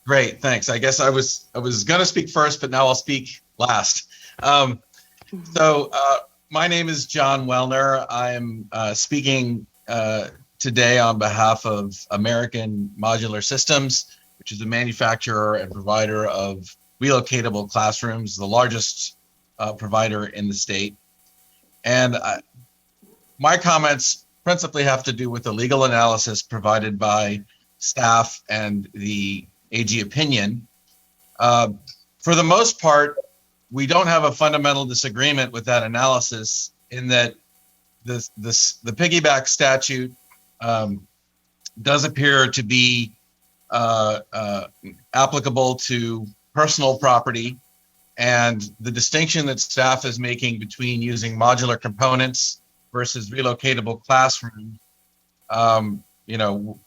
Great, thanks. I guess I was going to speak first, but now I'll speak last. My name is John Wellner. I'm speaking today on behalf of American Modular Systems, which is a manufacturer and provider of relocatable classrooms, the largest provider in the state. And my comments principally have to do with the legal analysis provided by staff and the AG opinion. For the most part, we don't have a fundamental disagreement with that analysis in that the piggyback statute does appear to be applicable to personal property, and the distinction that staff is making between using modular components versus relocatable classrooms,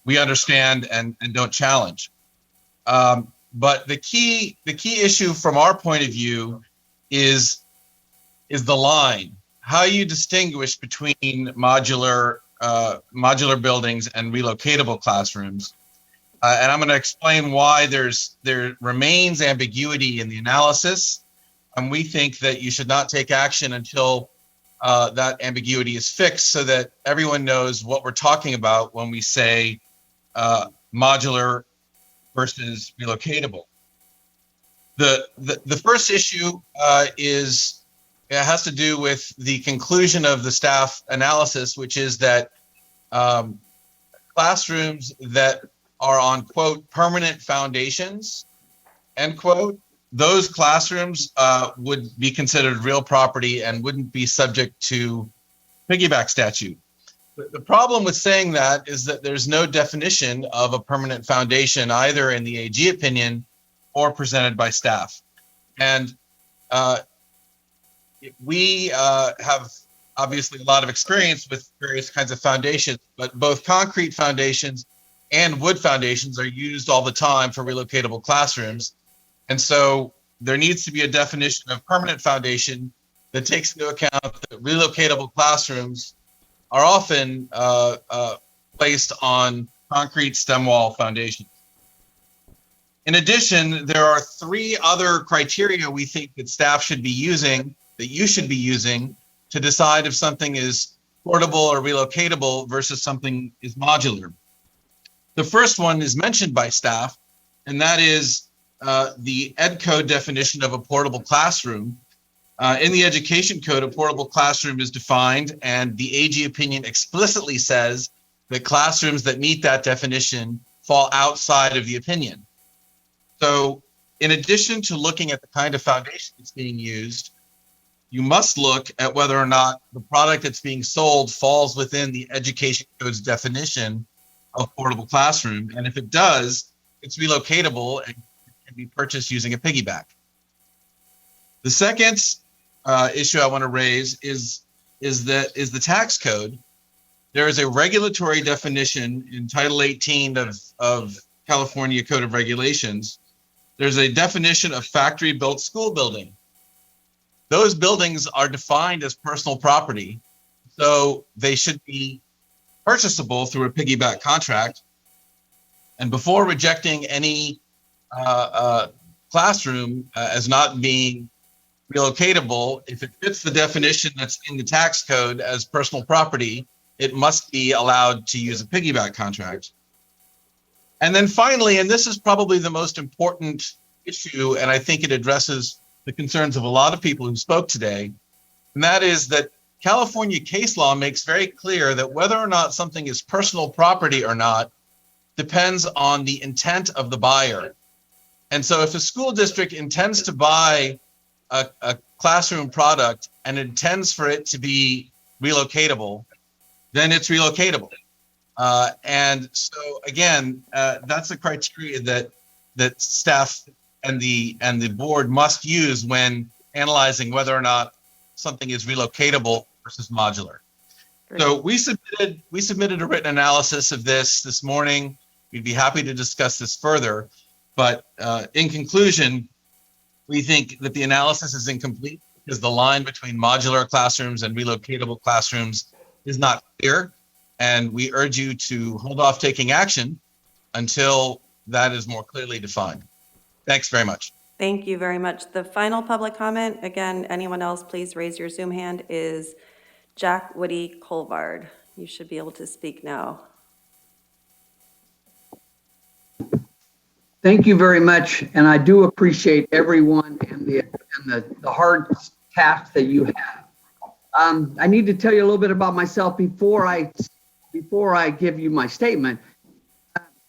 we understand and don't challenge. But the key issue from our point of view is the line. How you distinguish between modular buildings and relocatable classrooms. And I'm going to explain why there remains ambiguity in the analysis, and we think that you should not take action until that ambiguity is fixed, so that everyone knows what we're talking about when we say modular versus relocatable. The first issue has to do with the conclusion of the staff analysis, which is that classrooms that are on, quote, permanent foundations, end quote, those classrooms would be considered real property and wouldn't be subject to piggyback statute. The problem with saying that is that there's no definition of a permanent foundation either in the AG opinion or presented by staff. And we have obviously a lot of experience with various kinds of foundations, but both concrete foundations and wood foundations are used all the time for relocatable classrooms. And so there needs to be a definition of permanent foundation that takes into account that relocatable classrooms are often placed on concrete stem wall foundations. In addition, there are 3 other criteria we think that staff should be using, that you should be using, to decide if something is portable or relocatable versus something is modular. The first one is mentioned by staff, and that is the Ed Code definition of a portable classroom. In the Education Code, a portable classroom is defined, and the AG opinion explicitly says that classrooms that meet that definition fall outside of the opinion. So in addition to looking at the kind of foundation that's being used, you must look at whether or not the product that's being sold falls within the Education Code's definition of portable classroom. And if it does, it's relocatable and can be purchased using a piggyback. The second issue I want to raise is the tax code. There is a regulatory definition in Title 18 of California Code of Regulations. There's a definition of factory-built school building. Those buildings are defined as personal property, so they should be purchasable through a piggyback contract. And before rejecting any classroom as not being relocatable, if it fits the definition that's in the tax code as personal property, it must be allowed to use a piggyback contract. And then finally, and this is probably the most important issue, and I think it addresses the concerns of a lot of people who spoke today, and that is that California case law makes very clear that whether or not something is personal property or not depends on the intent of the buyer. And so if a school district intends to buy a classroom product and intends for it to be relocatable, then it's relocatable. And so again, that's the criteria that staff and the board must use when analyzing whether or not something is relocatable versus modular. Great. So we submitted a written analysis of this morning. We'd be happy to discuss this further, but in conclusion, we think that the analysis is incomplete because the line between modular classrooms and relocatable classrooms is not clear, and we urge you to hold off taking action until that is more clearly defined. Thanks very much. Thank you very much. The final public comment, again, anyone else, please raise your Zoom hand, is Jack Woody Colvard. You should be able to speak now. Thank you very much, and I do appreciate everyone and the hard task that you have. I need to tell you a little bit about myself before I give you my statement.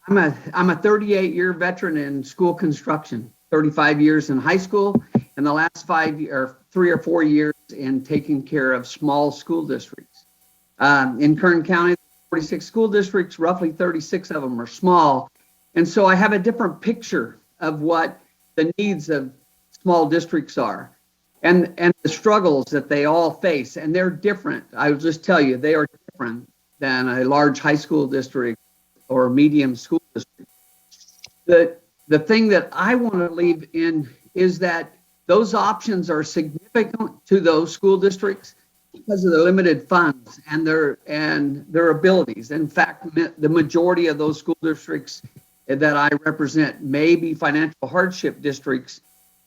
I'm a 38-year veteran in school construction, 35 years in high school, and the last 3 or 4 years in taking care of small school districts. In Kern County, 46 school districts, roughly 36 of them are small. And so I have a different picture of what the needs of small districts are and the struggles that they all face. And they're different. I will just tell you, they are different than a large high school district or medium school district. The thing that I want to leave in is that those options are significant to those school districts because of the limited funds and their abilities. In fact, the majority of those school districts that I represent may be financial hardship districts.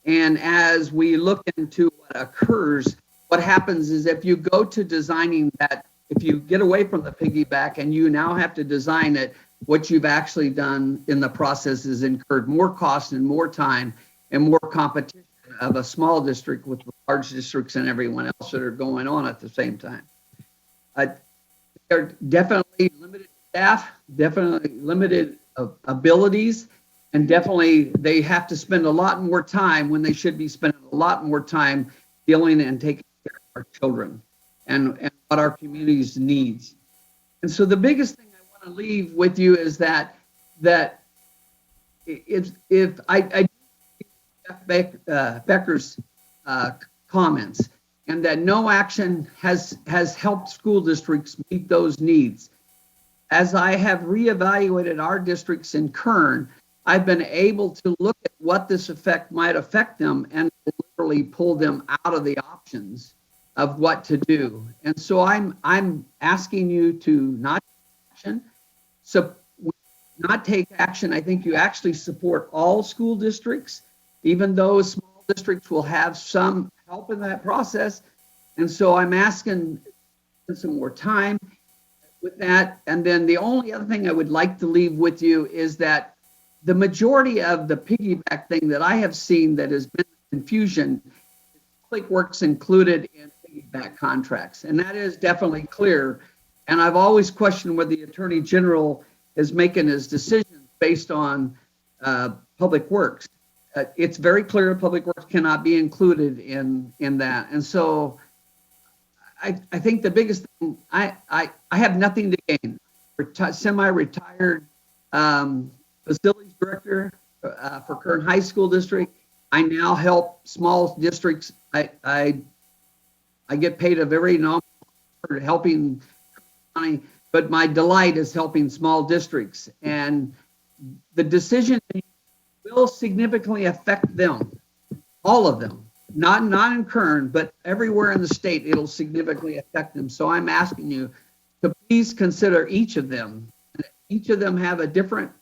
And as we look into what occurs, what happens is if you go to designing that, if you get away from the piggyback and you now have to design it, what you've actually done in the process is incurred more cost and more time and more competition of a small district with large districts and everyone else that are going on at the same time. There are definitely limited staff, definitely limited abilities, and definitely they have to spend a lot more time when they should be spending a lot more time dealing and taking care of our children and what our communities needs. And so the biggest thing I want to leave with you is that if I Jeff Becker's comments, and that no action has helped school districts meet those needs. As I have reevaluated our districts in Kern, I've been able to look at what this effect might affect them and literally pull them out of the options of what to do. And so I'm asking you to not take action. So not take action, I think you actually support all school districts, even though small districts will have some help in that process. And so I'm asking for some more time with that. And then the only other thing I would like to leave with you is that the majority of the piggyback thing that I have seen that has been confusion, public works included in piggyback contracts. And that is definitely clear. And I've always questioned whether the Attorney General is making his decisions based on public works. it's very clear Public Works cannot be included in that. And so I think the biggest thing, I have nothing to gain. Semi-retired facilities director for Kern High School District. I now help small districts. I get paid a very nominal for helping county, but my delight is helping small districts. And the decision will significantly affect them, all of them. Not in Kern, but everywhere in the state, it'll significantly affect them. So I'm asking you to please consider each of them. Each of them have a different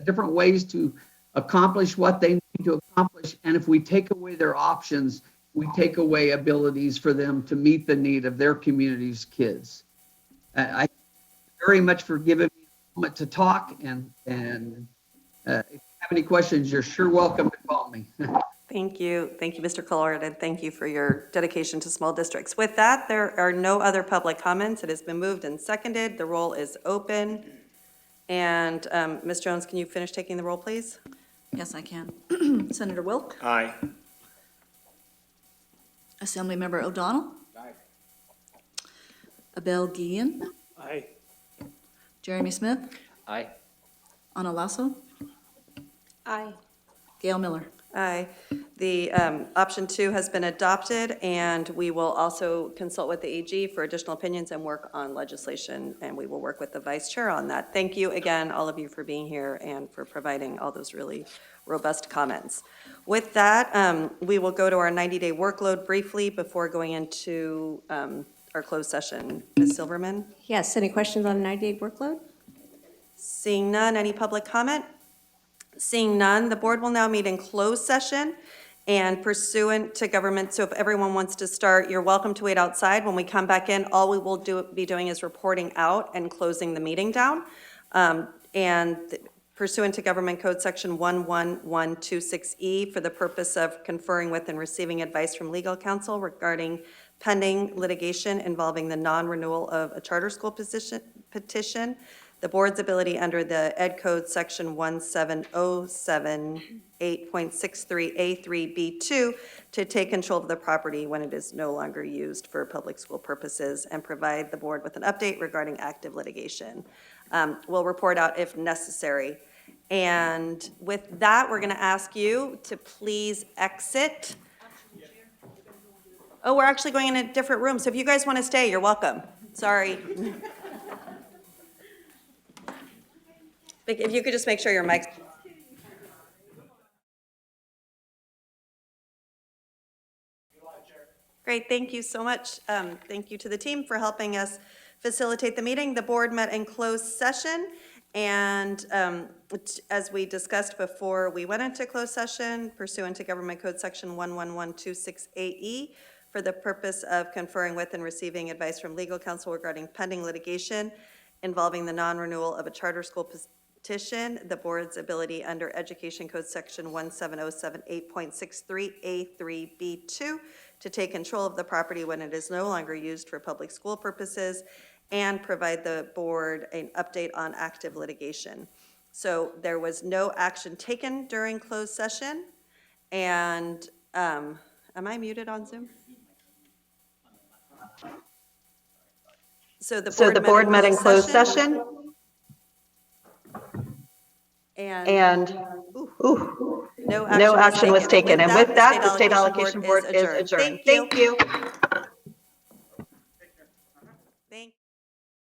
ways to accomplish what they need to accomplish. And if we take away their options, we take away abilities for them to meet the need of their community's kids. I thank you very much for giving me a moment to talk. And if you have any questions, you're sure welcome to call me. Thank you, Mr. Collard, and thank you for your dedication to small districts. With that, there are no other public comments. It has been moved and seconded. The roll is open. And Ms. Jones, can you finish taking the roll, please? Yes, I can. Senator Wilk, Aye. Assemblymember O'Donnell. Aye. Abel Guillen, Aye. Jeremy Smith, Aye. Ana Lasso, Aye. Gail Miller. Aye. The option 2 has been adopted, and we will also consult with the AG for additional opinions and work on legislation, and we will work with the vice chair on that. Thank you again, all of you, for being here and for providing all those really robust comments. With that, we will go to our 90-day workload briefly before going into our closed session. Ms. Silverman? Yes, any questions on 90-day workload? Seeing none, any public comment? Seeing none, the board will now meet in closed session and pursuant to government. So if everyone wants to start, you're welcome to wait outside. When we come back in, all we will be doing is reporting out and closing the meeting down. And pursuant to Government Code Section 11126E, for the purpose of conferring with and receiving advice from legal counsel regarding pending litigation involving the non-renewal of a charter school petition, the board's ability under the Ed Code Section 17078.63A3B2 to take control of the property when it is no longer used for public school purposes, and provide the board with an update regarding active litigation. We'll report out if necessary. And with that, we're going to ask you to please exit. Oh, we're actually going in a different room. So if you guys want to stay, you're welcome. Sorry. If you could just make sure your mic's. Great, thank you so much. Thank you to the team for helping us facilitate the meeting. The board met in closed session, and as we discussed before we went into closed session, pursuant to Government Code Section 11126AE, for the purpose of conferring with and receiving advice from legal counsel regarding pending litigation involving the non-renewal of a charter school petition, the board's ability under Education Code Section 17078.63A3B2 to take control of the property when it is no longer used for public school purposes, and provide the board an update on active litigation. So there was no action taken during closed session, and am I muted on Zoom? So the board met in closed session. And no action was taken. And with that, the State Allocation Board is adjourned. Thank you.